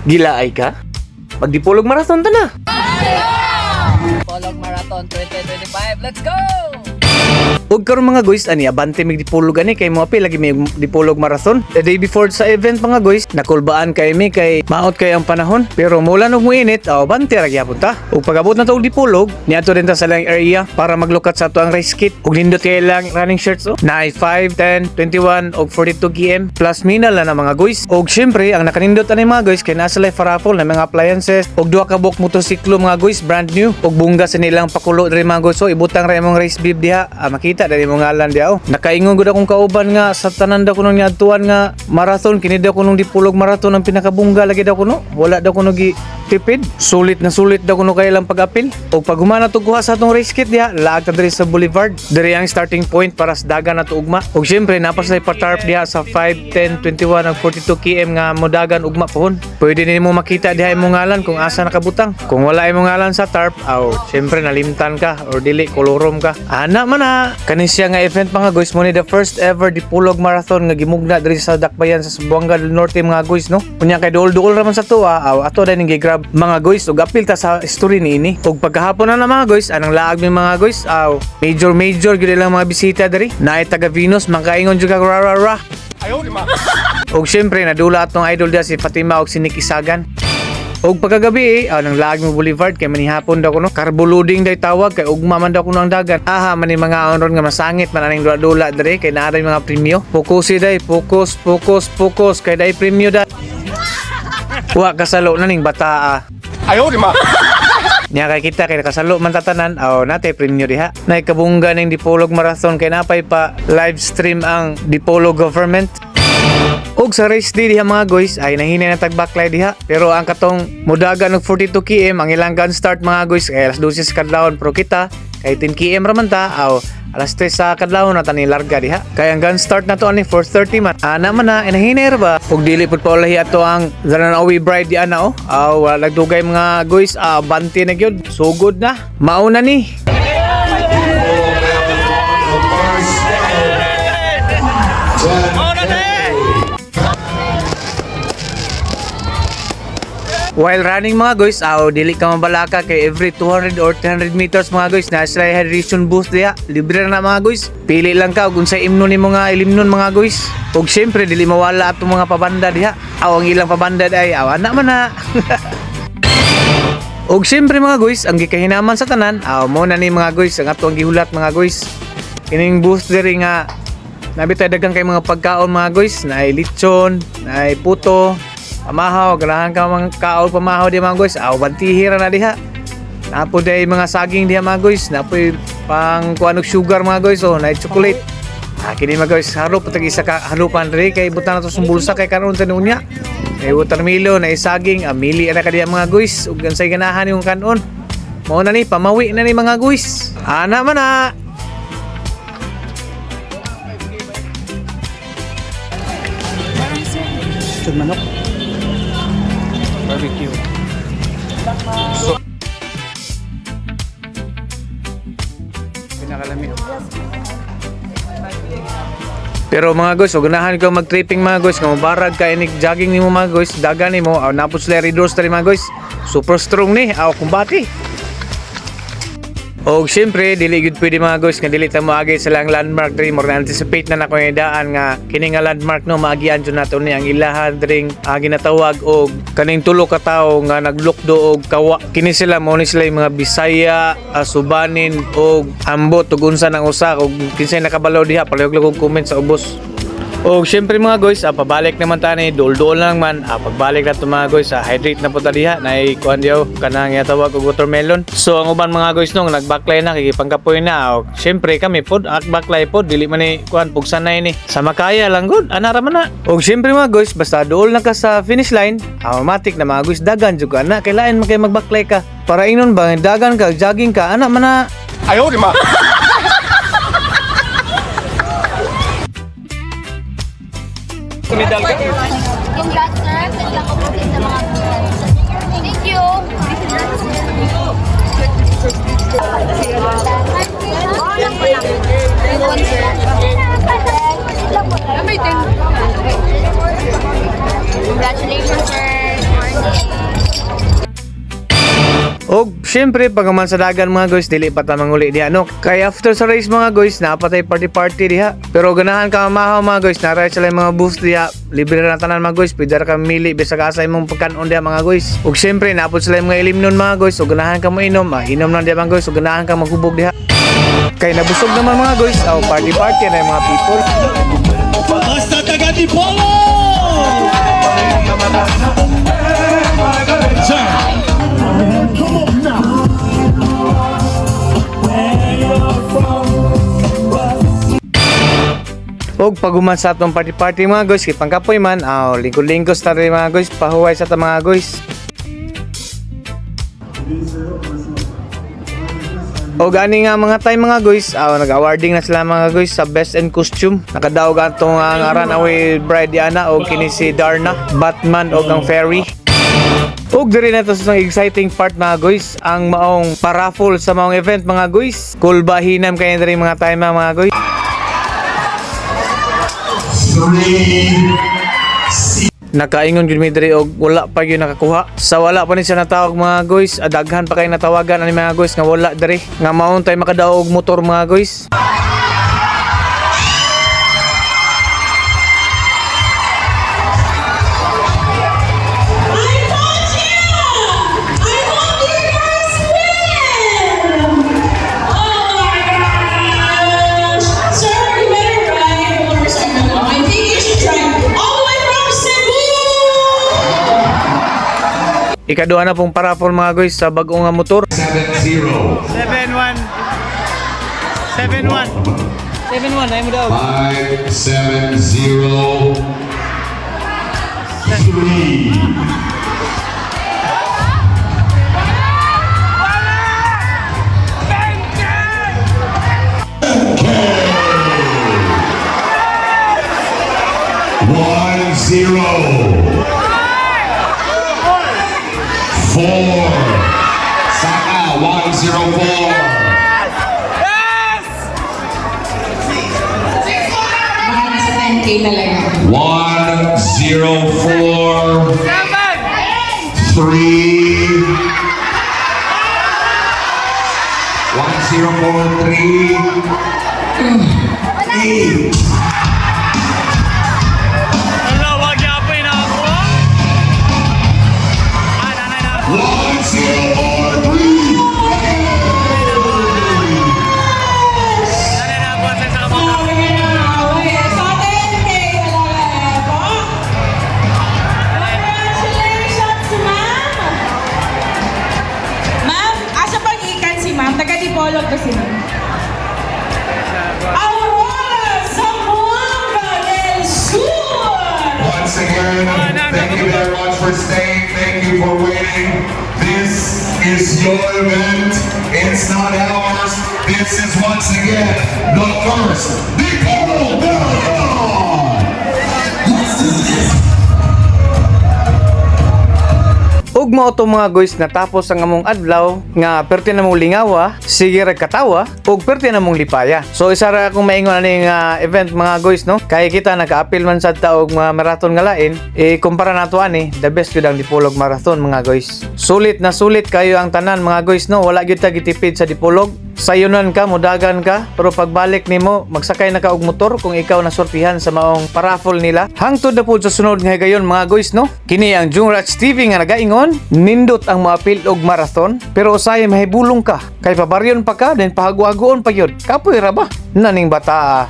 Gilaay ka? Magdipolog marathon ta na. Polog Marathon 2025. Let's go! Ug karon mga guys, ani abante mig dipolog ani kay mo apil lagi may dipolog marathon. The day before sa event mga guys, nakulbaan kay mi kay maot kay ang panahon. Pero mula nung muinit, abante ra gyapon ta. Ug pag-abot na to og dipolog, niadto din ta sa lang area para maglukat sa ato ang race kit. Ug nindot kay lang running shirts na 5, 10, 21 ug 42 km plus minal na mga guys. Ug syempre ang nakanindot ani mga guys kay nasa life raffle na mga appliances ug duha ka buok motorsiklo mga guys, brand new. Ug bungga sa nilang pakulo diri mga guys. So ibutang ra imong race bib diha. Makita dali mo ngalan diha. Nakaingon gud akong kauban nga sa tanan daw kuno niadtuan nga marathon kini daw kuno dipolog marathon ang pinakabungga lagi daw kuno. Wala daw kuno gi tipid. Sulit daw kuno kay lang pag-apil. Ug pag humana to kuha sa atong race kit diha, laag ta diri sa Boulevard. Diri ang starting point para sa dagan nato ugma. Ug syempre napasay pa-tarp diha sa 5, 10, 21 ug 42 km nga modagan ugma pohon. Pwede nimo makita diha imong ngalan kung asa nakabutang. Kung wala imong ngalan sa tarp, syempre nalimtan ka or dili kolorom ka. Ana man na. Kani siya nga event mga guys, mo ni the first ever dipolog marathon nga gimugna diri sa Dakbayan sa Buanga del Norte mga guys no. Kunya kay duol-duol raman sa tuwa, ato din gi-grab mga guys ug apil ta sa story niini. Ug pagkahapon na mga guys, anang laag mi mga guys, major gyud lang mga bisita diri. Naay taga Venus mangkaingon jud ka rara. Ayo di ma. Ug syempre nadula atong idol dia si Fatima ug si Nick Isagan. Og pagkagabi nang laag mo Boulevard kay manihapon daw kuno carbo loading day tawag kay ugma man daw kuno ang dagat. Man ni mga onron nga masangit man aning dula diri kay naa mga premyo. Focus day, focus kay day premyo da. Wa kasalo na ning bata. Ayo di ma. Nya kay kita kay kasalo man tatanan natay premyo diha. Nay kabungga ning dipolog marathon kay napay pa live stream ang Dipolog government. Og sa race day diha mga guys ay nahinay na tag-backlight diha. Pero ang katong modagan og 42 km ang ilang gun start mga guys ay alas 12 sa kadlawon pero kita kay 10 km raman ta alas 3 sa kadlawon na tani larga diha. Kay ang gun start na to ani 4:30 man. Ana man na nahinay ra ba? Og dili pud paulahi ato ang Zananawi bride di ana wala nagdugay mga guys banti na gyud. Sugod na. Mauna ni. While running mga guys, dili ka mabalaka kay every 200 or 300 meters mga guys, nasa hydration booth diha. Libre na mga guys. Pili lang ka kung sa imnon nimo nga ilimnon mga guys. Ug syempre dili mawala atong mga pabanda diha. Ang ilang pabanda ay ana man na. Ug syempre mga guys, ang gikahinaman sa tanan, mo na ni mga guys ang atong gihulat mga guys. Kining booth diri nga nabitay daghang kay mga pagkaon mga guys, naay lechon, naay puto, pamahaw, ganahan ka mga kaol pamahaw di mga guys. Bantihira na diha. Napo day mga saging diha mga guys. Napo pang kuanog sugar mga guys. Na chocolate. Kini mga guys, harup patag isa ka harupan diri kay butang na to sumbulsa kay karon tanunya. Kay watermelon na saging, mili ana ka diha mga guys. Ug gansay ganahan yung kanon. Mao na ni pamawi na ni mga guys. Ana man na. Sud manok. Barbecue. Pinakalami. Pero mga guys, ganahan ko mag-tripping mga guys, kung barag ka inig jogging nimo mga guys, dagan nimo, napos Larry doors tali mga guys. Super strong ni, kumbati. O syempre, dili gud pwede mga guys nga dili ta moagi sa lang landmark diri mo anticipate na nako daan nga kini nga landmark no maagian jud nato ni ang ilahan dring ginatawag og kaning tulo ka tawo nga naglukdo og kawa. Kini sila mo ni sila mga Bisaya, Subanin og ambot ug unsa nang usa og kinsay nakabalaw diha palihog og comment sa ubos. O syempre mga guys, pabalik naman tani dol-dol lang man. Pagbalik na to mga guys, hydrate na po ta diha na kuan diaw kanang tawag og watermelon. So ang uban mga guys nung nagbaklay na kikipangkapoy na. Syempre kami pod baklay pod dili man ni kuan pugsanay ni. Sa makaya lang gud ana ra man na. Og syempre mga guys, basta dool na ka sa finish line, automatic na mga guys dagan jud ka na kailangan man kay magbaklay ka. Para inon ba dagan ka jogging ka ana man na. Ayo di ma. Medal ka? Congrats sir, sila ko po sa mga thank you. Congratulations sir. syempre pag man sa dagan mga guys dili pa ta manguli diha no. Kay after sa race mga guys napatay party diha. Pero ganahan ka mamahaw mga guys, naray sila yung mga booth diha. Libre na tanan mga guys, pwede ra ka mili bisa ka sa imong pagkanon diha mga guys. Ug syempre napod sila yung mga ilim nun mga guys, ug ganahan ka mo inom, inom lang diha mga guys, ug ganahan ka maghubog diha. Kay nabusog naman mga guys, party na yung mga people. Basta taga Dipolo! Og paguman sa atong party mga guys, kay pangkapoy man, lingkod-lingkod sa rin mga guys, pahuway sa ta mga guys. O gani nga mga time mga guys, nag-awarding na sila mga guys sa best in costume. Nakadaog atong ngaran awi bride Diana o kini si Darna, Batman o ang Fairy. Og diri na to sa exciting part mga guys, ang maong paraffol sa maong event mga guys. Cool ba hinam kayo diri mga time mga guys. 3, Nakaingon gyud mi diri og wala pa gyud nakakuha. Sa wala pa ni siya natawag mga guys, daghan pa kay natawagan ani mga guys nga wala diri. Nga maon tay makadaog og motor mga guys. Ikaduha na pong paraffol mga guys sa bag-o nga motor. 7-0. 7-1 ay mo daw. 5-7-0. 3. Saka 104. Nasa 10K talaga. 104. 3. 104. 3. 8. Dipolog kasi ma'am. Aurora Zamboanga del Sur! Once again, thank you very much for staying. Thank you for waiting. This is your event. It's not ours. This is once again the first Dipolo Marathon. Let's do this. Ug mao to mga guys natapos ang among adlaw nga perti na mong lingawa, sige ra katawa ug perti na mong lipaya. So isa ra akong maingon ani nga event mga guys no. Kay kita naka-apil man sad ta og mga marathon nga lain, kumpara nato ani the best gyud ang Dipolog Marathon mga guys. Sulit na sulit kayo ang tanan mga guys no. Wala gyud ta gitipid sa Dipolog. Sayunan ka, mudagan ka, pero pagbalik nimo magsakay na ka og motor kung ikaw nasortihan sa maong paraffol nila. Hangtod na pud sa sunod nga higayon mga guys no. Kini ang Jungrats TV nga nagaingon, nindot ang maapil og marathon, pero usay mahibulong ka. Kay pabaryon pa ka, then pahagu-haguon pa yun. Kapoy ra ba? Naning bata.